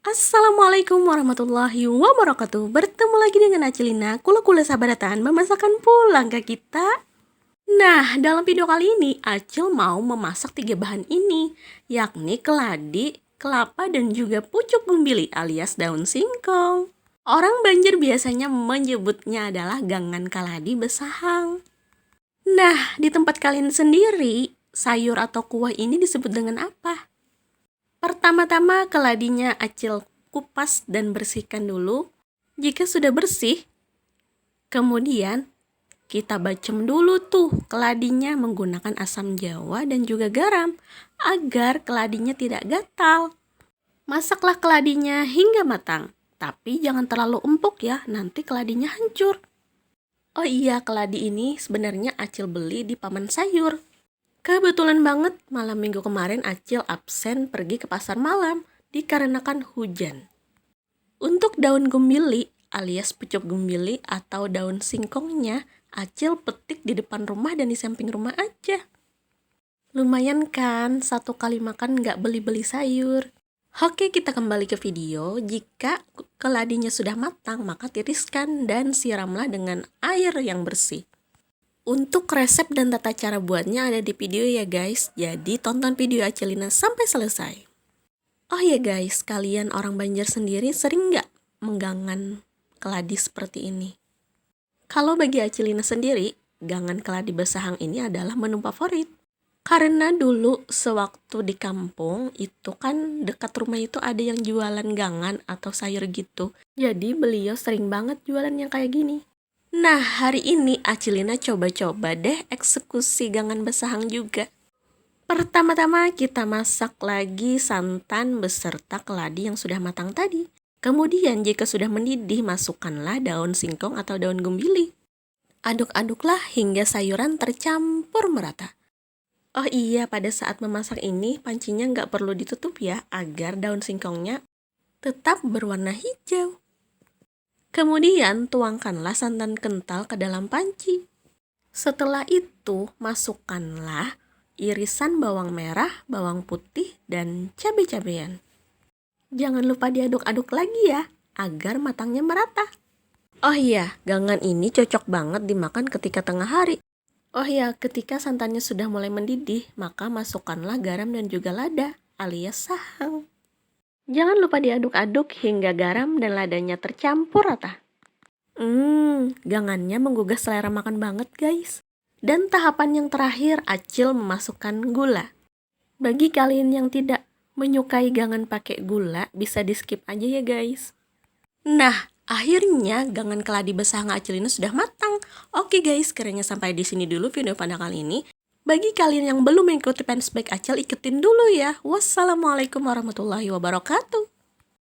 Assalamualaikum warahmatullahi wabarakatuh. Bertemu lagi dengan Acilina, kula-kula sahabatan memasakkan pulang ke kita. Nah, dalam video kali ini Acil mau memasak 3 bahan ini, yakni keladi, kelapa, dan juga pucuk bumbili alias daun singkong. Orang Banjar biasanya menyebutnya adalah gangan kaladi besahang. Nah, di tempat kalian sendiri, sayur atau kuah ini disebut dengan apa? Pertama-tama keladinya Acil kupas dan bersihkan dulu. Jika sudah bersih, kemudian kita bacem dulu tuh keladinya menggunakan asam jawa dan juga garam agar keladinya tidak gatal. Masaklah keladinya hingga matang, tapi jangan terlalu empuk ya, nanti keladinya hancur. Oh iya, keladi ini sebenarnya Acil beli di Paman Sayur. Kebetulan banget malam minggu kemarin Acil absen pergi ke pasar malam dikarenakan hujan. Untuk daun gumbili alias pucuk gumbili atau daun singkongnya Acil petik di depan rumah dan di samping rumah aja. Lumayan kan, 1 kali makan nggak beli-beli sayur. Oke, kita kembali ke video. Jika keladinya sudah matang, maka tiriskan dan siramlah dengan air yang bersih. Untuk resep dan tata cara buatnya ada di video ya guys, jadi tonton video Acilina sampai selesai. Oh ya guys, kalian orang Banjar sendiri sering nggak menggangan keladi seperti ini? Kalau bagi Acilina sendiri, gangan keladi besahang ini adalah menu favorit. Karena dulu sewaktu di kampung itu kan dekat rumah itu ada yang jualan gangan atau sayur gitu. Jadi beliau sering banget jualan yang kayak gini. Nah, hari ini Acilina coba-coba deh eksekusi gangan besahang juga. Pertama-tama kita masak lagi santan beserta keladi yang sudah matang tadi. Kemudian jika sudah mendidih, masukkanlah daun singkong atau daun gumbili. Aduk-aduklah hingga sayuran tercampur merata. Oh iya, pada saat memasak ini pancinya nggak perlu ditutup ya, agar daun singkongnya tetap berwarna hijau. Kemudian tuangkanlah santan kental ke dalam panci. Setelah itu masukkanlah irisan bawang merah, bawang putih, dan cabai-cabean. Jangan lupa diaduk-aduk lagi ya, agar matangnya merata. Oh iya, gangan ini cocok banget dimakan ketika tengah hari. Oh iya, ketika santannya sudah mulai mendidih, maka masukkanlah garam dan juga lada alias sahang. Jangan lupa diaduk-aduk hingga garam dan ladanya tercampur rata. Gangannya menggugah selera makan banget guys. Dan tahapan yang terakhir, Acil memasukkan gula. Bagi kalian yang tidak menyukai gangan pakai gula, bisa di skip aja ya guys. Nah, akhirnya gangan keladi besahang Acilina sudah matang. Oke guys, kiranya sampai di sini dulu video pada kali ini. Bagi kalian yang belum mengikuti fanspage Acil, ikutin dulu ya. Wassalamualaikum warahmatullahi wabarakatuh.